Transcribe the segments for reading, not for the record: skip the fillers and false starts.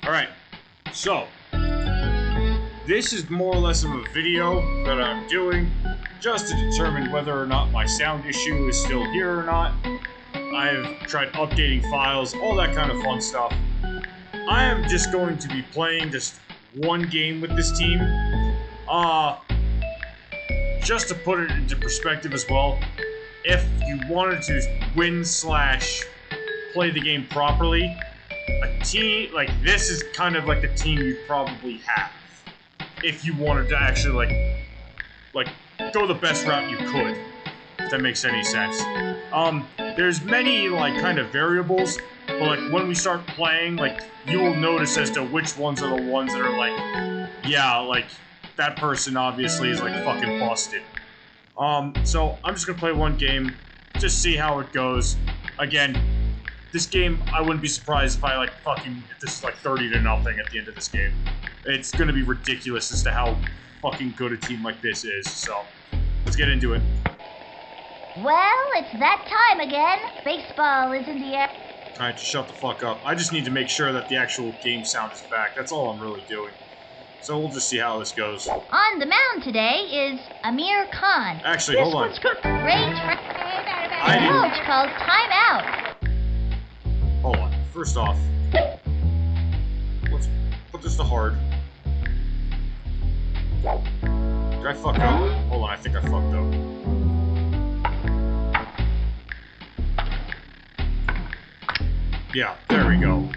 Alright, so this is more or less of a video that I'm doing just to determine whether or not my sound issue is still here or not. I've tried updating files, all that kind of fun stuff. I am just going to be playing just one game with this team. Just to put it into perspective as well, if you wanted to win/play the game properly, a team like this is kind of like the team you'd probably have if you wanted to actually like go the best route you could, if that makes any sense. There's many like kind of variables, but like when we start playing, like you will notice as to which ones are the ones that are like, yeah, like that person obviously is like fucking busted. So I'm just gonna play one game, just see how it goes. Again, this game, I wouldn't be surprised if this is like 30-0 at the end of this game. It's gonna be ridiculous as to how fucking good a team like this is, so let's get into it. Well, it's that time again. Baseball is in the air. Alright, just shut the fuck up. I just need to make sure that the actual game sound is back. That's all I'm really doing. So we'll just see how this goes. On the mound today is Amir Khan. Actually, hold on. Coach calls timeout. Hold on. First off, let's put this to hard. Did I fuck up? Hold on, I think I fucked up. Yeah, there we go.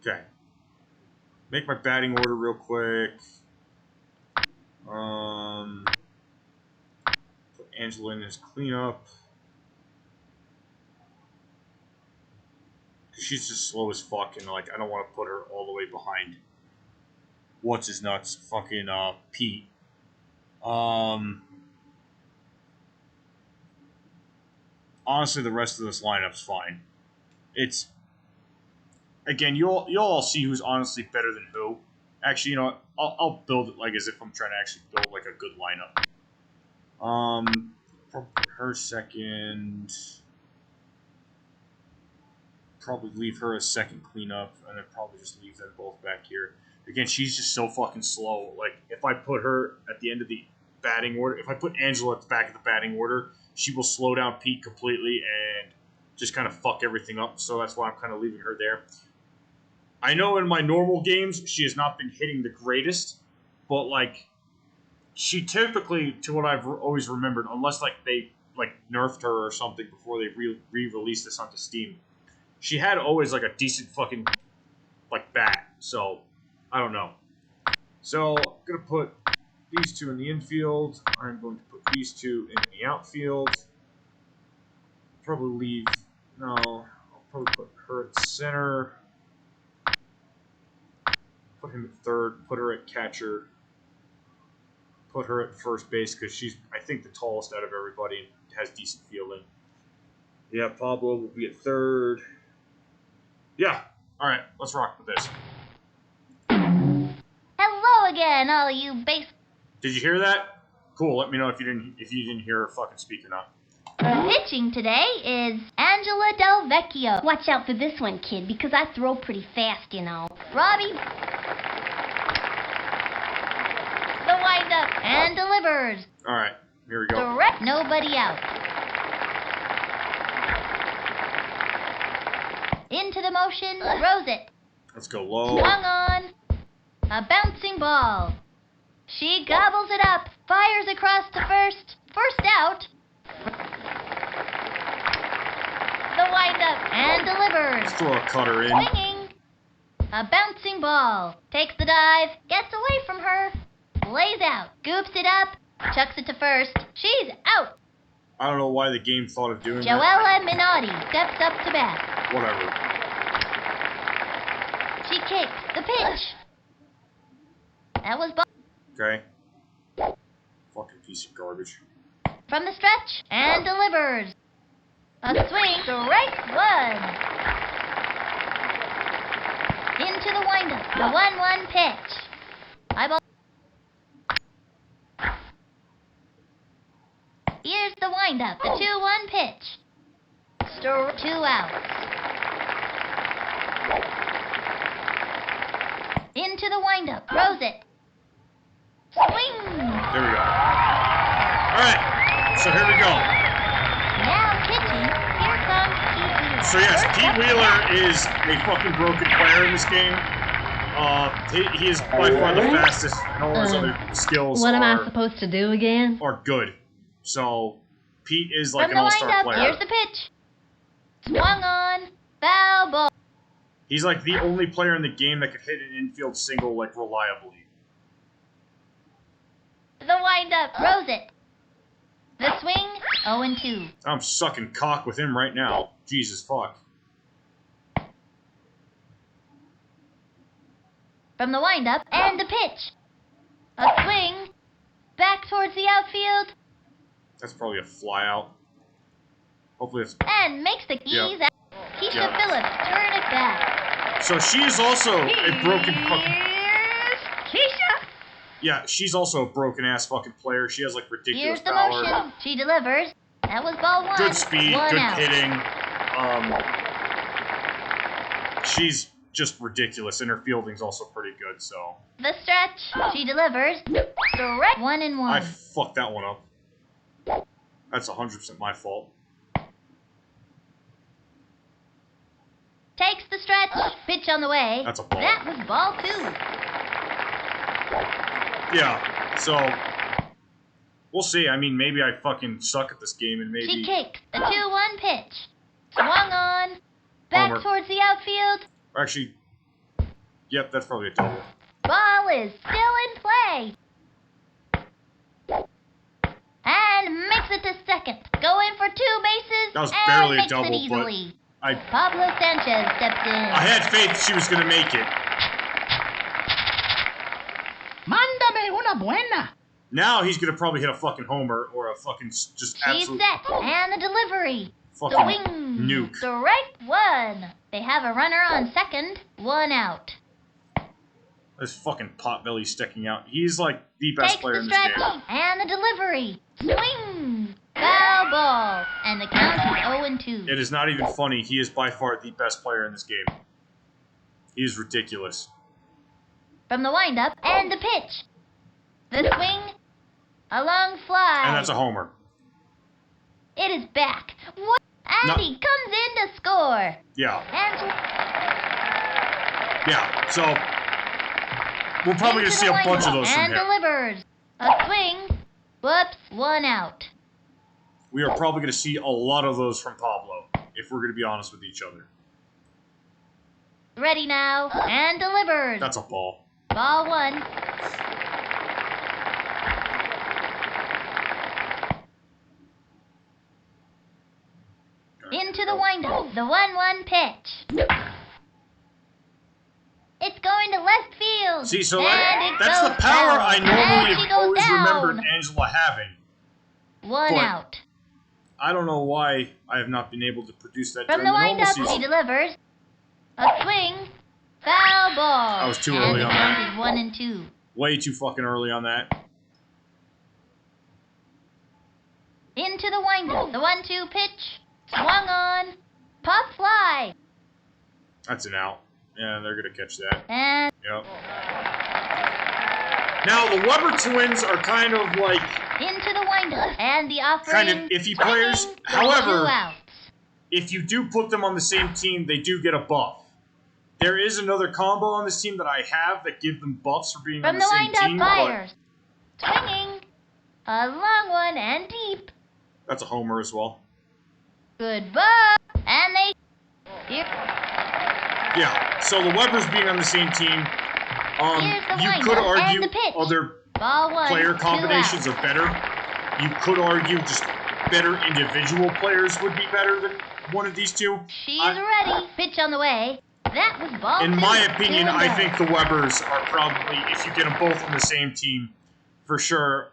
Okay. Make my batting order real quick. Put Angela in as cleanup. She's just slow as fuck, and like I don't want to put her all the way behind. What's his nuts? Fucking Pete. Honestly, the rest of this lineup's fine. It's again, you'll all see who's honestly better than who. Actually, you know what? I'll build it like as if I'm trying to actually build like a good lineup. Her second. Probably leave her as second cleanup, and then probably just leave them both back here. Again, she's just so fucking slow. Like, if I put her at the end of the batting order, if I put Angela at the back of the batting order, she will slow down Pete completely and just kind of fuck everything up. So that's why I'm kind of leaving her there. I know in my normal games, she has not been hitting the greatest, but, like, she typically, to what I've always remembered, unless, like, they, like, nerfed her or something before they re-released this onto Steam, she had always, like, a decent fucking, like, bat. So, I don't know. So, I'm going to put these two in the infield. I'm going to put these two in the outfield. Probably leave... No. I'll probably put her at center. Put him at third. Put her at catcher. Put her at first base because she's, I think, the tallest out of everybody and has decent fielding. Yeah, Pablo will be at third. Yeah. All right, let's rock with this. Hello again, all you base. Did you hear that? Cool. Let me know if you didn't hear her fucking speak or not. Pitching today is Angela Del Vecchio. Watch out for this one, kid, because I throw pretty fast, you know. Robbie. The windup and delivers. All right, here we go. Direct. Nobody out. Into the motion, throws it. Let's go low. Swung on. A bouncing ball. She gobbles it up, fires across to first. First out. The windup and delivers. Let's throw a cutter in. Swinging. A bouncing ball. Takes the dive, gets away from her. Lays out, scoops it up, chucks it to first. She's out. I don't know why the game thought of doing that. Joella Minotti steps up to bat. Whatever. She kicks the pitch. That was Okay. Fucking piece of garbage. from the stretch and delivers. A swing, strike one. Into the windup, the 1-1 pitch. Eyeball. Here's the windup, the 2-1 pitch. Strike 2 outs. Into the windup. Throws it. Swing. There we go. All right. So here we go. Now pitching. Here comes Pete Wheeler. So yes, Pete Wheeler is a fucking broken player in this game. He is by far the fastest, and all his other skills What am I supposed to do again? are good. So Pete is like From an the all-star windup, player. here's the pitch. Swung on. Foul ball. He's like the only player in the game that could hit an infield single like reliably. The windup. Throws it. The swing. 0-2. I'm sucking cock with him right now. Jesus fuck. From the windup and the pitch. A swing. Back towards the outfield. That's probably a fly out. Hopefully it's... And makes the keys out. Keisha Yeah. Phillips. Turn it back. So she is also a broken fucking... Here's Keisha. Yeah, she's also a broken ass fucking player. She has like ridiculous Here's the power. motion. She delivers. That was ball 1. Good speed, 1 good out. hitting. She's just ridiculous, and her fielding's also pretty good, so... The stretch. She delivers. Direct 1-1. I fucked that one up. That's 100% my fault. Takes the stretch. Pitch on the way. That's a ball. That was ball 2. Yeah, so... We'll see. I mean, maybe I fucking suck at this game, and maybe... She kicks. A 2-1 pitch. Swung on. Back Homer. towards the outfield. Actually... Yep, that's probably a double. Ball is still in play. And makes it to second. Going for 2 bases. That was and barely a makes double, it but easily. I Pablo Sanchez steps in. had faith she was going to make it. Mándame una buena. Now he's going to probably hit a fucking homer or a fucking just She's absolute set. And the delivery. fucking Swing. nuke. Strike 1. They have a runner on second. 1 out. This fucking potbelly sticking out. He's like the best Takes player the in this stretch. game. And the delivery. Swing. Foul ball. And the count is 0-2. It is not even funny. He is by far the best player in this game. He is ridiculous. From the windup and the pitch. The swing. A long fly. And that's a homer. It is back. What? And No. he comes in to score. Yeah. And Yeah. So we're probably going into to see the a bunch of windup those from and him. delivers. A swing. Whoops. 1 out. We are probably going to see a lot of those from Pablo, if we're going to be honest with each other. Ready now. And delivers. That's a ball. Ball 1. Into the windup. The 1-1 pitch. It's going to left field. See, so and it that's the goes power down. I And normally she have goes always down. remembered Angela having. 1 but out. I don't know why I have not been able to produce that From during the the normal windup, she season. delivers. A swing. Foul ball. I was too and early the on count that. is 1-2. Way too fucking early on that. Into the windup. The 1-2 pitch. Swung on. Pop fly. That's an out. Yeah, they're going to catch that. And Yep. Now, the Weber twins are kind of like into the windup. And the offering. kind of iffy players. swinging for However, 2 outs. if you do put them on the same team, they do get a buff. There is another combo on this team that I have that give them buffs for being From on the the same windup, team, but fires. Swinging. A long one and deep. that's a homer as well. Good ball. And they. Here. Yeah, so the Webers being on the same team, Here's the you windup could and argue the pitch. other Ball 1. player 2 combinations outs. are better. You could argue just better individual players would be better than one of these two. She's I- ready. Pitch on the way. That was ball 2. In my opinion, 2 I down. think the Webers are probably, if you get them both on the same team, for sure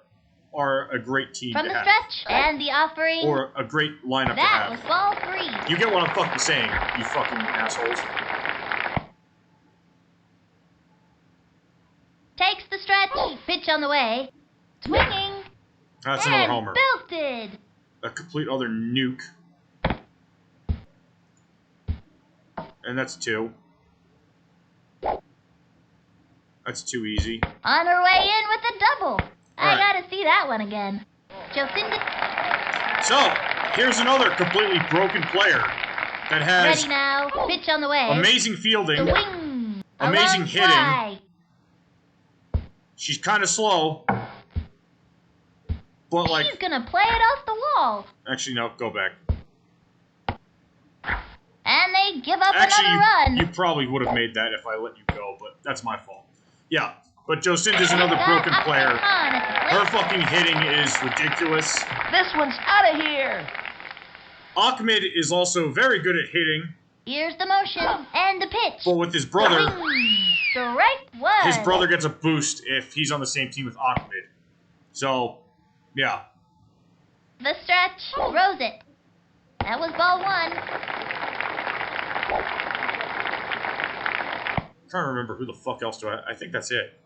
are a great team From to the have. stretch and the offering. Or a great lineup to That was have. ball 3. You get what I'm fucking saying, you fucking assholes. Takes the stretch. Pitch on the way. Swinging. That's another and homer. belted. A complete other nuke. And that's 2. That's too easy. On her way in with a double. I Alright. gotta see that one again. Jocinda So, here's another completely broken player that has ready now. Pitch on the way. amazing The fielding. wing. A Amazing long hitting. fly. She's kind of slow. But, like, She's gonna play it off the wall. actually, no, go back. And they give up Actually, another run. you probably would have made that if I let you go, but that's my fault. Yeah, but Jocinda's another Got broken up player. and on at the Her plate. fucking hitting is ridiculous. This one's out of here. Ahmed is also very good at hitting, Here's the motion and the pitch. but with his The brother, wing. Strike one. his brother gets a boost if he's on the same team with Ahmed. So, yeah. The stretch. Throws it. That was ball 1. I'm trying to remember who the fuck else do I think that's it.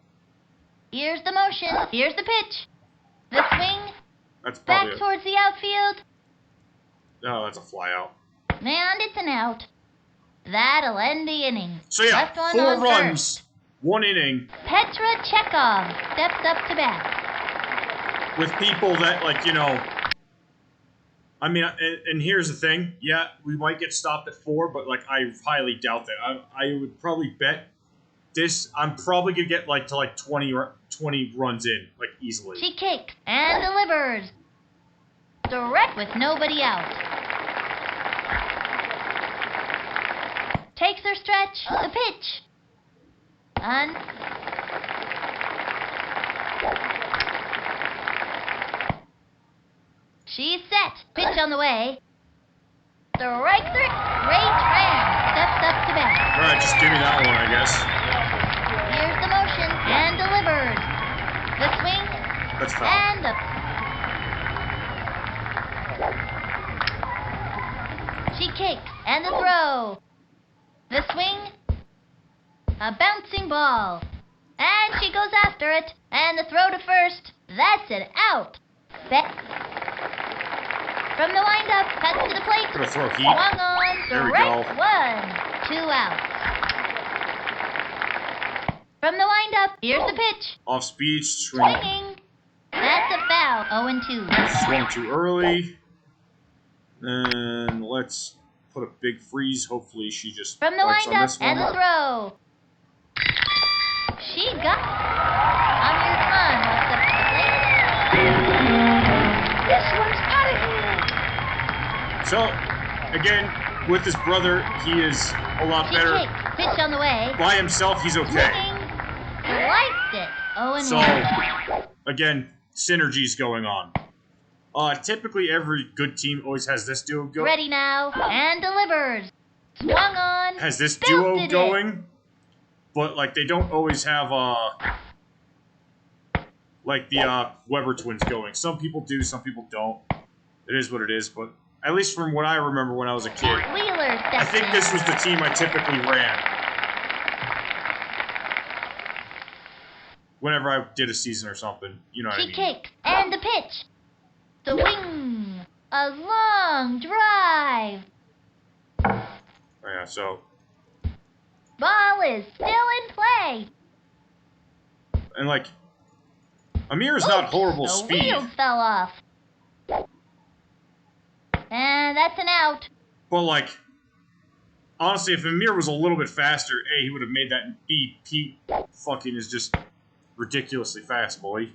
Here's the motion. Here's the pitch. The swing. That's Back probably towards the outfield. no, that's a fly out. And it's an out. That'll end the inning. So yeah, Left one 4 on runs, first. 1 inning, Petra Chekhov steps up to bat. with people that, like, you know, I mean, and here's the thing. Yeah, we might get stopped at 4, but, like, I highly doubt that. I would probably bet this. I'm probably gonna get like to like 20 runs in, like, easily. She kicks and delivers. Direct with nobody out. Takes her stretch. The pitch. She's set. Pitch on the way. Strike 3. Ray Tran steps up to bat. All right, just give me that one, I guess. Here's the motion and delivers. The swing That's foul. and the... She kicks and the throw. The swing. A bouncing ball. And she goes after it. And the throw to first. That's an out. From the windup, cuts to the plate. Gonna throw heat. Swung on. There we Strike go. 1. 2 outs. From the windup, here's the pitch. Off speed, swing. Swinging. That's a foul. 0-2. Swung too early. And let's put a big freeze. Hopefully she just From the bites on windup this and the one. throw. She got Amir Khan walks up to the plate. This one's out of here. So, again, with his brother, he is a lot She better. kicks. Pitch on the way. By himself, he's okay. Swinging. Sliced it. 0-1. So, again, synergy's going on. Typically, every good team always has this duo going. Ready now and delivers. Swung on. Has this duo Belted it. going, but like they don't always have like the Weber twins going. Some people do, some people don't. It is what it is, but at least from what I remember when I was a kid, Wheeler steps I think in. this was the team I typically ran. Whenever I did a season or something, you know what I She mean. kicks and the pitch. The wing. A long drive. Yeah, so Ball is still in play. and like Amir is not Oops, horrible the speed, wheels fell off. And that's an out. but like honestly, if Amir was a little bit faster, A, he would have made that, and B, Pete fucking is just ridiculously fast, boy.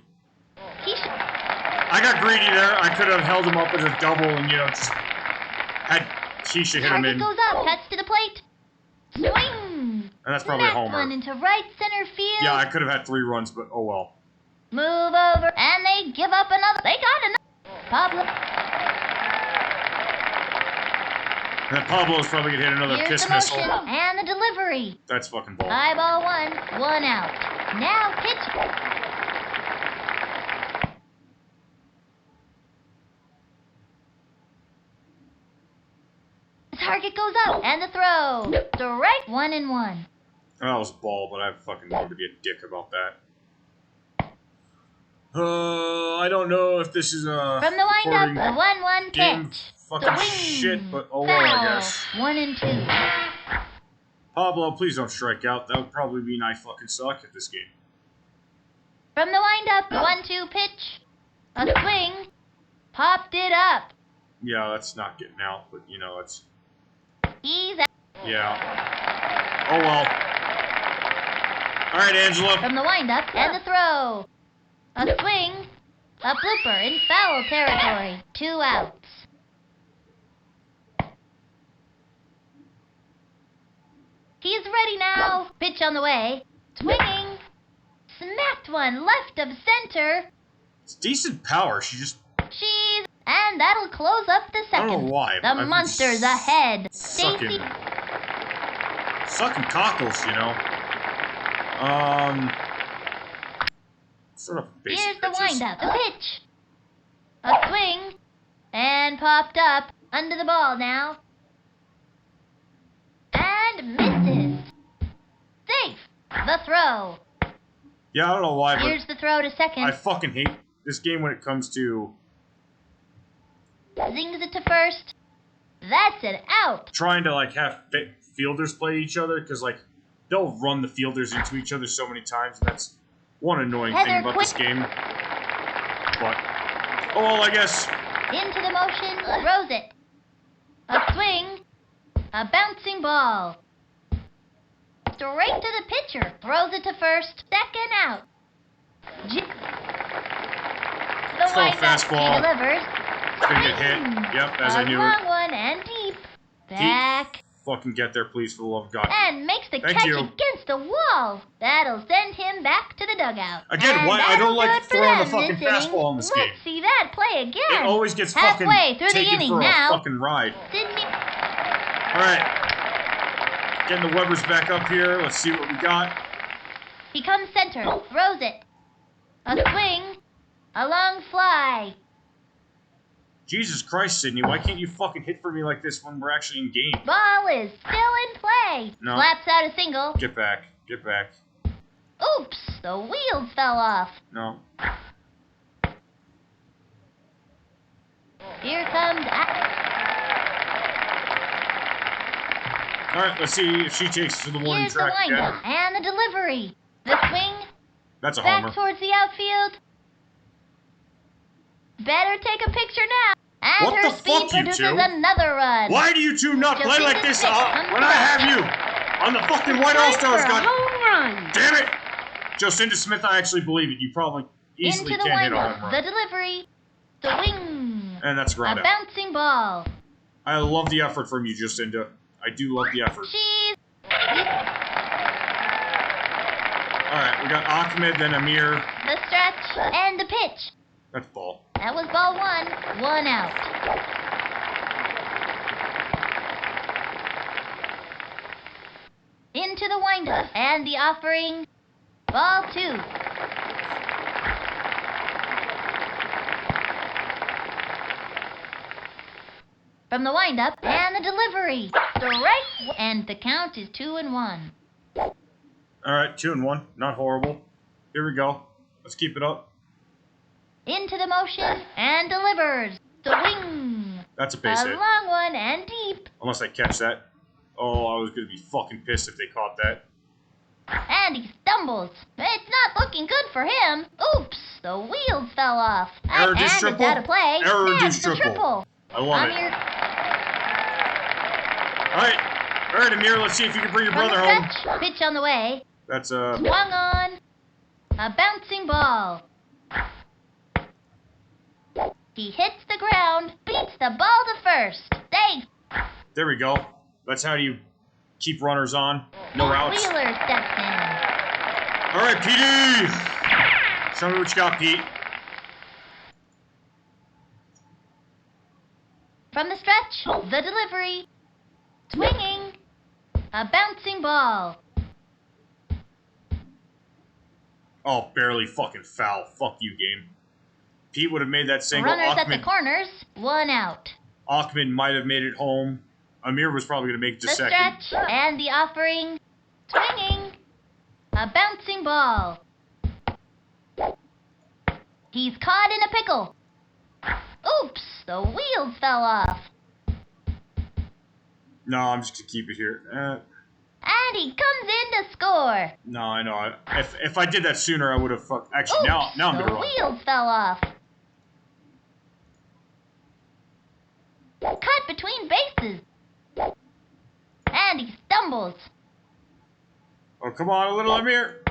He sh- I got greedy there. I could have held him up as a double and, you know, just had Keisha hit him Target in. goes up, cuts to the plate. Swing. And that's probably a Smacked homer. one into right center field. Yeah, I could have had 3 runs, but oh well. Move over, and they give up another. They got another. Pablo. And then Pablo's probably going to hit another Here's kiss the missile. motion and the delivery. That's fucking bull. High ball 1, 1 out. Now pitch. The target goes up, and the throw. Strike 1-1. That was a ball, but I fucking wanted to be a dick about that. I don't know if this is a From the windup, the recording 1-1 game pitch. fucking Swing. shit, but oh well, I Foul. guess. 1-2. Pablo, please don't strike out. That would probably mean I fucking suck at this game. From the windup, 1-2 pitch. A swing. Popped it up. Yeah, that's not getting out, but you know, it's... He's out. Yeah. Oh well. Alright, Angela. From the windup and the throw. A swing. A blooper in foul territory. 2 outs. He's ready now. Pitch on the way. Swinging. Smacked one left of center. It's decent power. She just... She's... And that'll close up the I second. don't know why. The I've been monster's ahead. Sucking Stacy. cockles, you know. Sort of basic Here's the pitches. windup. The pitch. A swing. And popped up. Under the ball now. And misses. Safe. The throw. Yeah, I don't know why, but Here's the throw to second. I fucking hate this game when it comes to Zings it to first. That's an out. trying to like have fielders play each other, because like they'll run the fielders into each other so many times, and that's one annoying thing Heather, about quick. this game. But oh well, I guess. Into the motion. Throws it. A swing. A bouncing ball. Straight to the pitcher. Throws it to first. Second out. The Slow windup. fastball. He delivers. It's gonna get hit. Yep, as I knew A it. long one and deep. Back. Fucking get there, please, for the love of God. And makes the Thank catch you. against the wall. That'll send him back to the dugout. Again, And why I that'll don't like do it for throwing the them fucking this inning. fastball in this game. Let's see that play again. It always gets Halfway fucking through the taken inning for now. a fucking ride. Sydney. Alright. Getting the Webbers back up here. Let's see what we got. He comes center. Throws it. A swing. A long fly. Jesus Christ, Sydney, why can't you fucking hit for me like this when we're actually in game? Ball is still in play. No. Slaps out a single. Get back. Get back. Oops, the wheels fell off. No. Here comes... Alright, let's see if she takes us to the warning Here's the track again. windup and the delivery. The swing. That's a Back homer. towards the outfield. Better take a picture now. And What her the speed fuck, you produces two? another run. Why do you two not Just play in like the this stick, comes when I back. have you on the fucking White Time All-Stars? for a God home run. damn it! Jocinda Smith, I actually believe it. You probably easily Into the can't hit a windup. home The run. delivery. The wing. And that's A ground out. bouncing ball. I love the effort from you, Jocinda. I do love the effort. She's... Alright, we got Ahmed, then Amir. The stretch. And the pitch. That's ball. That was ball 1. 1 out. Into the windup. And the offering. Ball 2. From the windup and the delivery. Strike. And the count is 2-1. Alright, 2-1. Not horrible. Here we go. Let's keep it up. Into the motion and delivers. The wing. That's a base A hit. long one and deep. Unless I catch that. Oh, I was going to be fucking pissed if they caught that. And he stumbles. It's not looking good for him. Oops, the wheels fell off. Error And reduced it's triple. out of play. Error That's reduced the triple. I love On it. your Alright, Amir, let's see if you can bring your from the brother home. stretch. Pitch on the way. That's, Swung on. A bouncing ball. He hits the ground. Beats the ball to first. Safe. there we go. That's how you keep runners on. No outs. Wheeler steps in. Alright, PD! Show me what you got, Pete. From the stretch, the delivery. Swinging. A bouncing ball. Oh, barely fucking foul. Fuck you, game. Pete would have made that single. Runners at the corners. 1 out. Achman might have made it home. Amir was probably going to make it to The second. stretch and the offering. Swinging. A bouncing ball. He's caught in a pickle. Oops, the wheels fell off. No, I'm just going to keep it here. And And he comes in to score. No, I know. If I did that sooner, I would have fucked. Actually, Oops, now I'm the gonna run. wheels fell off. Cut between bases. And he stumbles. Oh, come on, little Amir.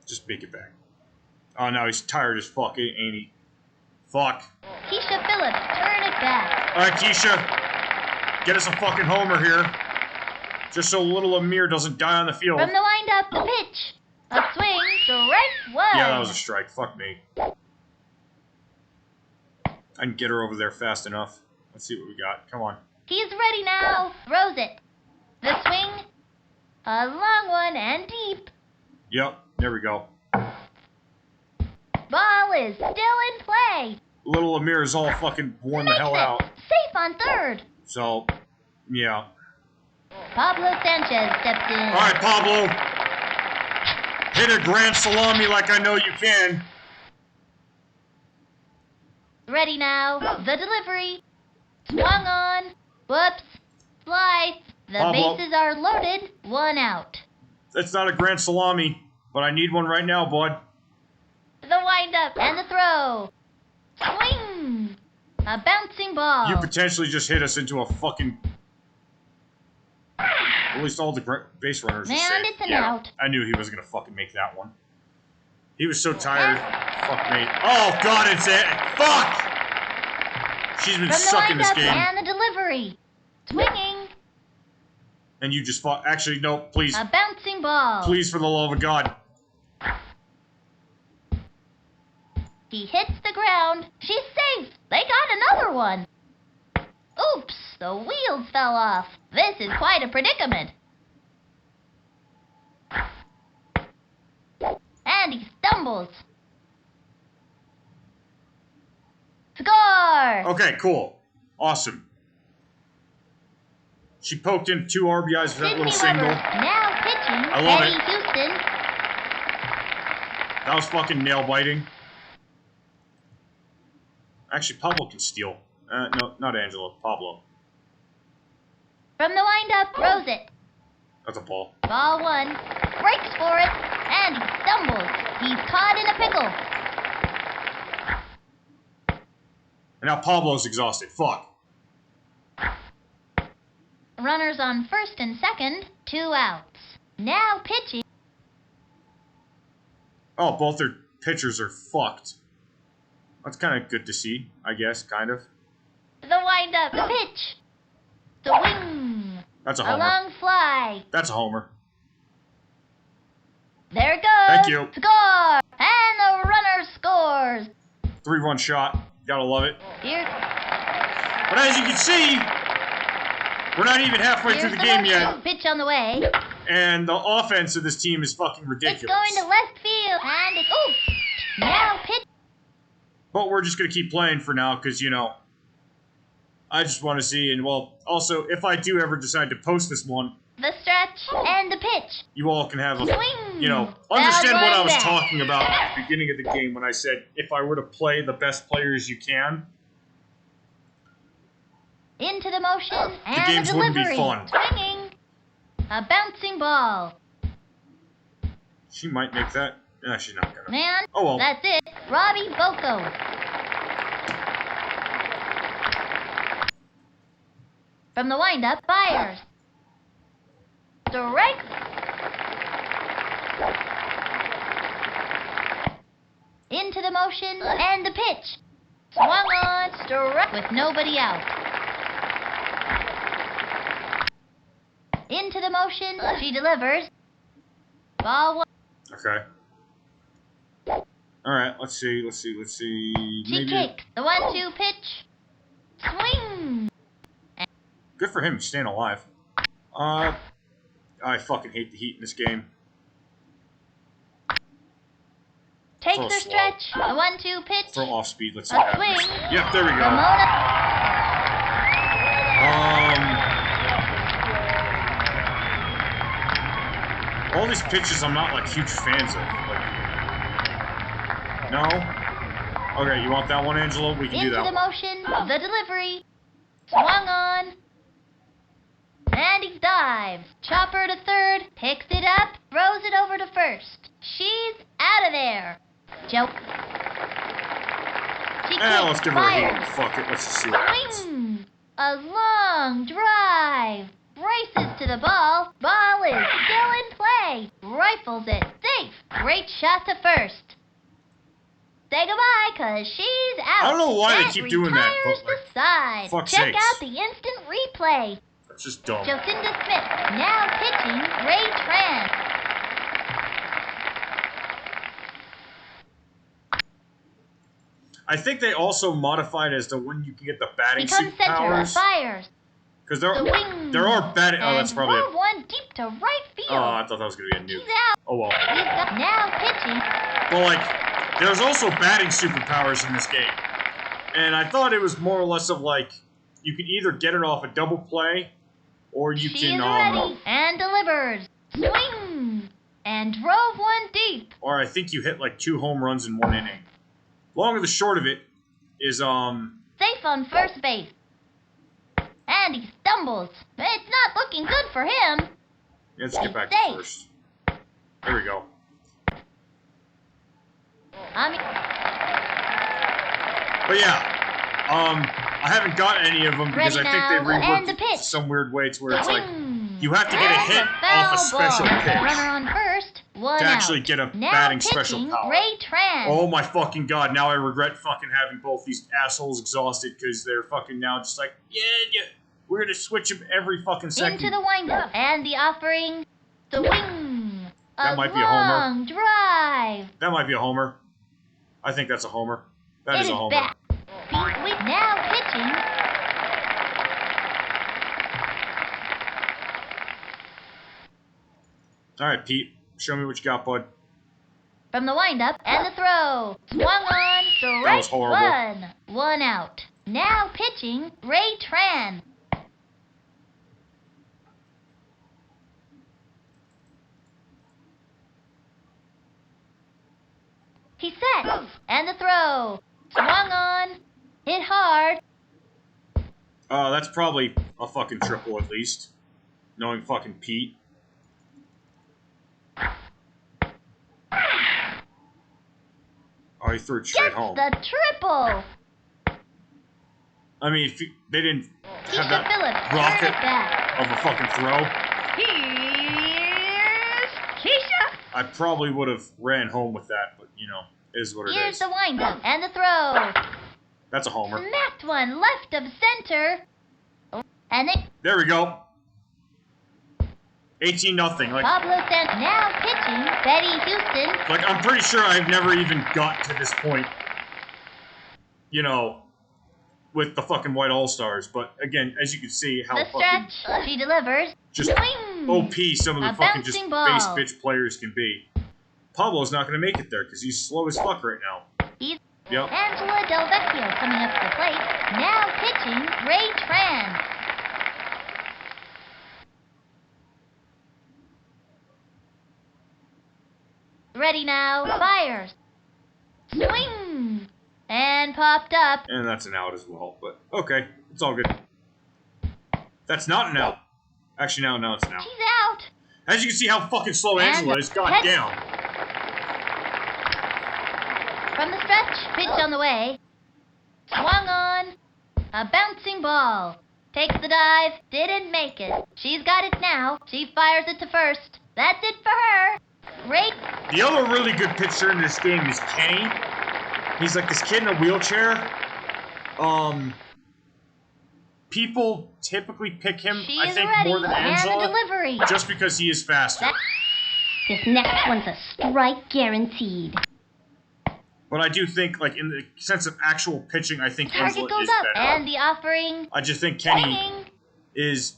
Just make it back. Oh, now he's tired as fuck, ain't he? Fuck. Keisha Phillips, turn it back. All right, Keisha. Get us a fucking homer here. Just so little Amir doesn't die on the field. From the windup, the pitch. A swing, strike one. Yeah, that was a strike. Fuck me. I can get her over there fast enough. Let's see what we got. Come on. He's ready now. Throws it. The swing. A long one and deep. Yep, there we go. Ball is still in play. Little Amir is all fucking worn the Makes hell it. out. Safe on third. So, yeah. Pablo Sanchez steps in. All right, Pablo. Hit a grand salami like I know you can. Ready now. The delivery. Swung on. Whoops. Slice. The Pablo. bases are loaded. One out. That's not a grand salami, but I need one right now, bud. The windup and the throw. Swing. A bouncing ball. You potentially just hit us into a fucking... At least all the base runners are And safe. it's an Yeah, out. I knew he wasn't going to fucking make that one. He was so tired. Fuck me. Oh, God, it's it. Fuck! She's been From the sucking this windup game. and the delivery. Swinging. And you just fought... Actually, no, please. A bouncing ball. Please, for the love of God. He hits the ground. She's safe. They got another one. Oops, the wheels fell off. This is quite a predicament. And he stumbles. Score! Okay, cool. Awesome. She poked in 2 RBIs for that little Sydney single. Weber now pitching. I love Eddie it. Houston. That was fucking nail biting. Actually, Pablo can steal. No, not Angela. Pablo. From the windup, throws it. That's a ball. Ball one. Breaks for it. And he stumbles. He's caught in a pickle. And now Pablo's exhausted. Fuck. Runners on first and second. 2 outs. Now pitching. Oh, both their pitchers are fucked. That's kind of good to see, I guess, kind of. The windup. The pitch. Swing. That's a A homer. long fly. That's a homer. There it goes. Thank you. Score. And the runner scores. 3-run shot. Gotta love it. Here, But as you can see, we're not even halfway here's through the game motion. yet. Pitch on the way. And the offense of this team is fucking ridiculous. It's going to left field. And it's... Ooh. Now pitch. But we're just going to keep playing for now because, you know, I just want to see. And, well, also, if I do ever decide to post this one, The stretch. And the pitch. you all can have a, Swing. you know, understand what I was Back. talking about at the beginning of the game when I said if I were to play the best players you can, Into the motion. And games the wouldn't be delivery. fun. Swinging. A bouncing ball. she might make that. No, she's not going to. Man. Oh, well. That's it. Robbie Boko. From the windup, fires. Strike. Into the motion and the pitch. Swung on, strike with nobody out. Into the motion, she delivers. Ball one. Okay. All right, let's see. She kicks the 1-2 pitch. Swing. Good for him staying alive. I fucking hate the heat in this game. Takes Throw her slow. stretch. The 1-2 pitch. Throw off speed. Let's see A what happens. swing. Yep, there we go. Ramona. All these pitches I'm not like huge fans of. Like, no? Okay, you want that one, Angela? We can do Into that the one. motion. The delivery. Swung on. and he dives. Chopper to third, picks it up, throws it over to first. She's out of there. Joe. She Let's give her a fires. heat. Fuck it. Let's just see what happens. Swing! A long drive. Races to the ball. Ball is still in play. Rifles it. Safe. Great shot to first. Say goodbye, cause she's out. I don't know why they That keep doing that, but, retires the side. fuck's Check sakes. out the instant replay. That's just dumb. Jocinda Smith now pitching Ray Tran. I think they also modified as to when you can get the batting Becomes suit center. powers. Fires. Because The wing. there are batting. Oh, And that's probably. throw one deep to right field. Oh, I thought that was gonna be a He's nuke. out. Oh well. He's got now pitching. But like, there's also batting superpowers in this game, and I thought it was more or less of like you can either get it off a double play, or you She can is ready and delivers. Swing and drove one deep. or I think you hit like 2 home runs in 1 inning. Long and the short of it is Safe on first base. And he stumbles. It's not looking good for him. let's get back Safe. to first. There we go. But yeah, I haven't got any of them because Ready I think they've now, and reworked the it pitch. some weird way to where it's like Swing. you have to get a And hit foul off a special ball. pitch Runner on first. One to out. actually get a Now batting pitching, special power. Ray Tran. Oh my fucking god, now I regret fucking having both these assholes exhausted because they're fucking now just like, yeah, we're gonna switch them every fucking second. Into the windup. And the offering. Swing. That might be a homer. Long drive. That might be a homer. I think that's a homer. That It is a is homer. back. Now pitching. Alright, Pete. Show me what you got, bud. From the windup and the throw. Swung on, That was strike horrible. one out. Now pitching, Ray Tran. He sets, and the throw. Swung on, hit hard. That's probably a fucking triple at least. Knowing fucking Pete. Oh, he threw it straight Gets home. the triple. I mean, if they didn't have Keisha that Phillips turned rocket it back. of a fucking throw, Here's Keisha. I probably would have ran home with that, but you know, it is what it Here's is. the windup and the throw. That's a homer. Smacked one left of center. And then There we go. 18-0. Like, Pablo San now pitching. Betty Houston. I'm pretty sure I've never even got to this point. You know, with the fucking White All-Stars. But again, as you can see, how The fucking stretch. She delivers. just Swing. OP some of the A fucking just bouncing ball. base bitch players can be. Pablo's not going to make it there because he's slow as fuck right now. He's Yep. Angela Del Vecchio coming up to the plate. Now pitching. Ray Tran. Ready now. Fires. Swing. And popped up. And that's an out as well. But okay, it's all good. That's not an out. Actually, now it's an out. She's out. As you can see how fucking slow And Angela is. head- Goddamn. From the stretch, pitch on the way. Swung on. A bouncing ball. Takes the dive. Didn't make it. She's got it now. She fires it to first. That's it for her. Great. The other really good pitcher in this game is Kenny. He's like this kid in a wheelchair. People typically pick him, She I is think, ready. more than And the Angela, delivery. just because he is faster. That- This next one's a strike guaranteed. But I do think, like, in the sense of actual pitching, I think Target Angela goes is up. better. And the offering. I just think Kenny Swinging. is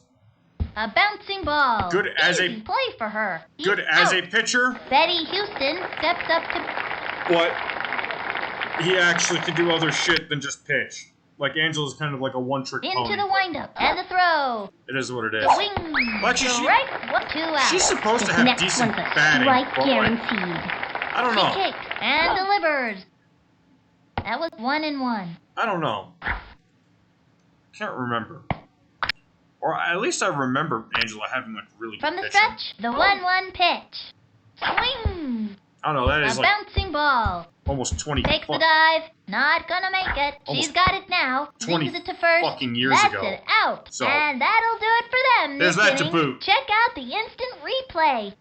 A bouncing ball. Good as a- Easy play for her. He's good as out. a pitcher, Betty Houston steps up to. but he actually can do other shit than just pitch. Like, Angela's kind of like a one-trick Into pony. the windup and the throw. It is what it is. The wing. Well, actually, Strike. What? 2 out. She's supposed to This have next decent one's a batting, strike but, like, guaranteed. I don't She know. kicks and delivers. That was 1-1. I don't know. Can't remember. Or at least I remember Angela having like really From good the pitching. stretch, the 1-1 pitch. Swing! I don't know, that A is like bouncing ball. almost 20 Takes the dive. Not gonna make it. She's Almost got it now. 20 Zings it to first. fucking years That's ago. it out. So, and that'll do it for them there's this that to inning. boot. Check out the instant replay.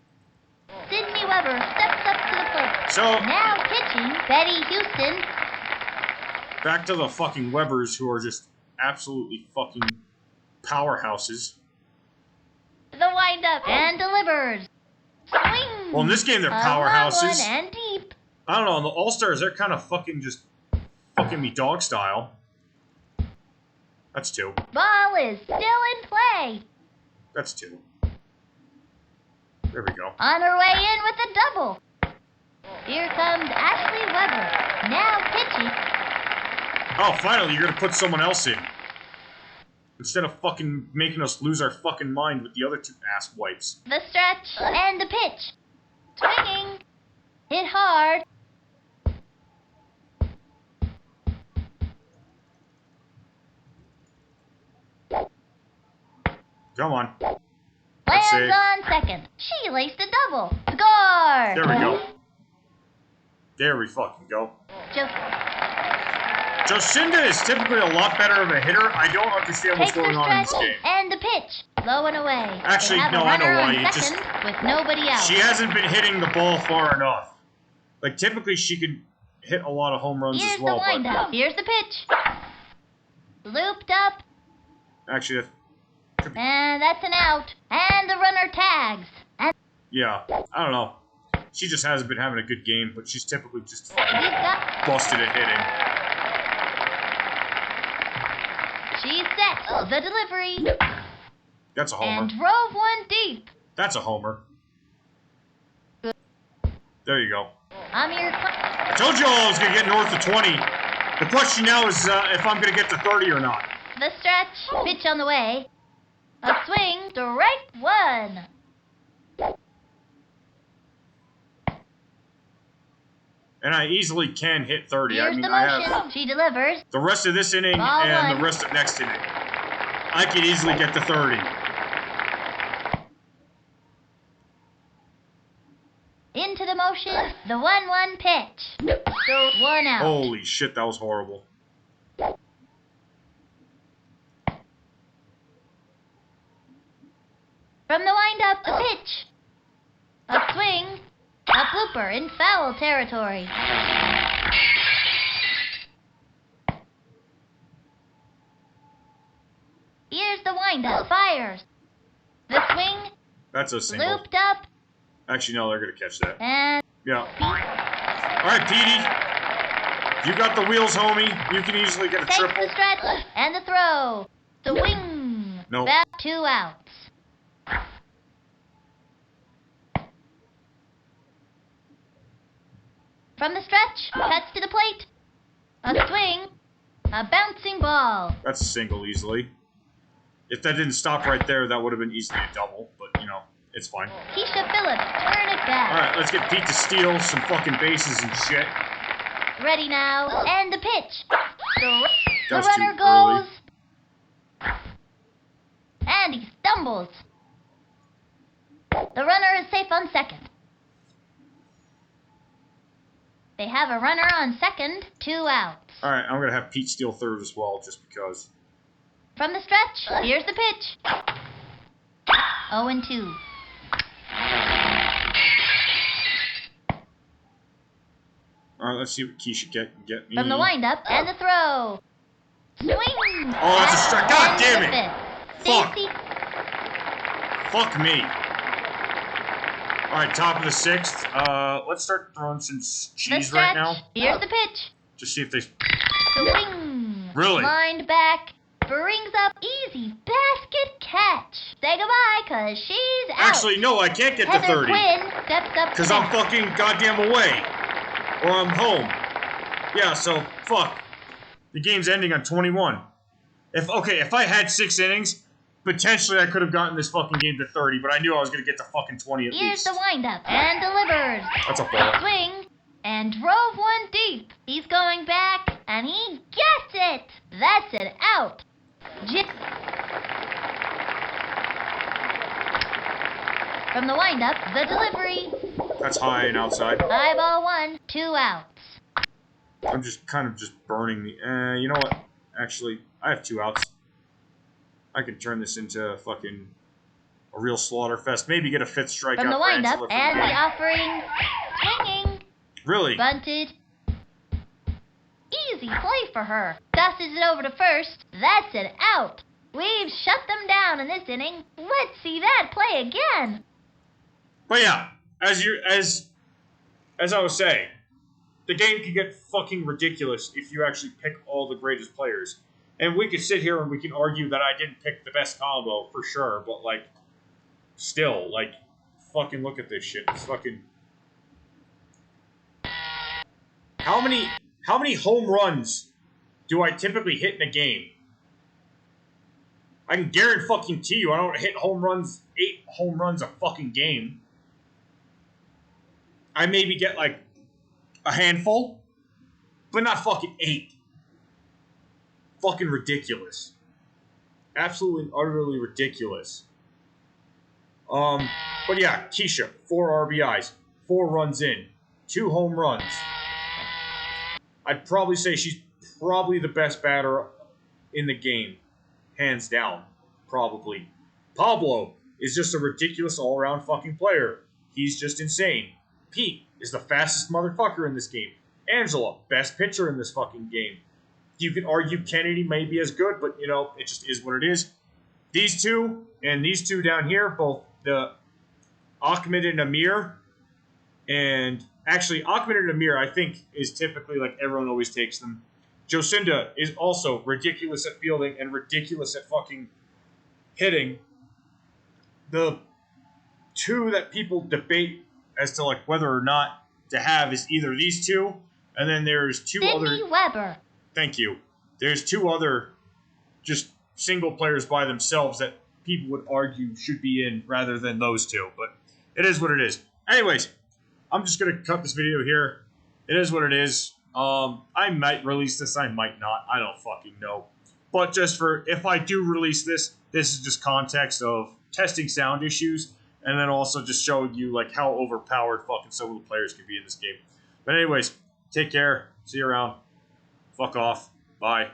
Sydney Weber steps up to the plate. So, Now pitching, Betty Houston. back to the fucking Webbers, who are just absolutely fucking powerhouses. The windup and delivers. Swing. Well, in this game, they're A long powerhouses. one and deep. I don't know, in the All-Stars, they're kind of fucking just fucking me dog style. That's 2. Ball is still in play. That's 2. There we go. On her way in with a double. Here comes Ashley Weber. Now pitching. Oh, finally, you're gonna put someone else in. Instead of fucking making us lose our fucking mind with the other 2 ass wipes. The stretch and the pitch. Swinging. Hit hard. Come on. Lands safe. on second. She laced a double. Score! There we go. There we fucking go. Just Jocinda is typically a lot better of a hitter. I don't understand what's takes the going on in this stretch game. and the pitch. Low and away. Actually, They have no, a I know runner why. on It just- second with nobody out. She hasn't been hitting the ball far enough. Like, typically she could hit a lot of home runs Here's as well, the but windup. Here's the pitch. Looped up, actually, and that's an out. And the runner tags. And yeah, I don't know. She just hasn't been having a good game, but she's typically just he's got. busted at hitting. She's set. The delivery. That's a homer. And drove one deep. That's a homer. There you go. Amir I told you all I was going to get north of 20. The question now is if I'm going to get to 30 or not. the stretch. Pitch on the way. A swing. Strike one. And I easily can hit 30. Here's I mean, the I motion. have She delivers. the rest of this inning Ball and one. the rest of next inning. I could easily get to 30. Into the motion. The 1-1 pitch. So 1 out. Holy shit, that was horrible. From the windup, the pitch. A swing. A blooper in foul territory. Here's the windup. Fires. The swing. That's a single. Looped up. Actually, no, they're going to catch that. And Yeah. All right, Petey. You got the wheels, homie. You can easily get a takes triple. the stretch. And the throw. The wing. Nope. Back 2 outs. From the stretch, cuts to the plate. A swing. A bouncing ball. That's a single easily. If that didn't stop right there, that would have been easily a double. But, you know, it's fine. Keisha Phillips, turn it All back. right, let's get Pete to steal some fucking bases and shit. Ready now. And the pitch. The That was runner too early. goes. And he stumbles. The runner is safe on second. They have a runner on second, 2 outs. All right, I'm going to have Pete steal third as well, just because. From the stretch, here's the pitch. 0-2. All right, let's see what Keisha get me. From the windup and the throw. Swing. Oh, that's a strike. God And damn the it. fifth. Fuck. Stacy. Fuck me. All right, top of the 6th. Let's start throwing some The cheese stretch. right now. Here's the pitch. Just see if they. Swing. Really? Lined back. Brings up easy basket catch. Say goodbye, cause she's out. Actually, no, I can't get to Heather 30. Quinn steps up Because to I'm bat. fucking goddamn away. Or I'm home. Yeah, so, fuck. The game's ending on 21. If I had 6 innings, potentially I could have gotten this fucking game to 30, but I knew I was going to get to fucking 20 at Here's least. the windup and delivers. That's a ball. Swing and drove one deep. He's going back and he gets it. That's it out. From the windup, the delivery. That's high and outside. 5-1, 2 outs. I'm just kind of just burning the... you know what? Actually, I have 2 outs. I can turn this into fucking a real slaughter fest. Maybe get a 5th strikeout From the for windup, Angela for and the the game. offering. Swinging. Really? Bunted. Easy play for her. Tosses it over to first. That's an out. We've shut them down in this inning. Let's see that play again. But yeah, as I was saying, the game can get fucking ridiculous if you actually pick all the greatest players. And we could sit here and we can argue that I didn't pick the best combo for sure, but like, still, like, fucking look at this shit. It's fucking. How many home runs do I typically hit in a game? I can guarantee you I don't hit 8 home runs a fucking game. I maybe get like a handful, but not fucking 8. Fucking ridiculous. Absolutely, utterly ridiculous. But yeah, Keisha, 4 RBIs, 4 runs in, 2 home runs. I'd probably say she's probably the best batter in the game. Hands down. Probably. Pablo is just a ridiculous all-around fucking player. He's just insane. Pete is the fastest motherfucker in this game. Angela, best pitcher in this fucking game. You can argue Kennedy may be as good, but, you know, it just is what it is. These two, and these two down here, both the Ahmed and Amir, and actually, Ahmed and Amir, I think, is typically like everyone always takes them. Jocinda is also ridiculous at fielding and ridiculous at fucking hitting. The two that people debate as to like whether or not to have is either these two, and then there's 2 other. Sydney Weber. Thank you. There's 2 other just single players by themselves that people would argue should be in rather than those 2. But it is what it is. Anyways, I'm just going to cut this video here. It is what it is. I might release this. I might not. I don't fucking know. But just for, if I do release this, this is just context of testing sound issues. And then also just showing you like how overpowered fucking some of the players can be in this game. But anyways, take care. See you around. Fuck off. Bye.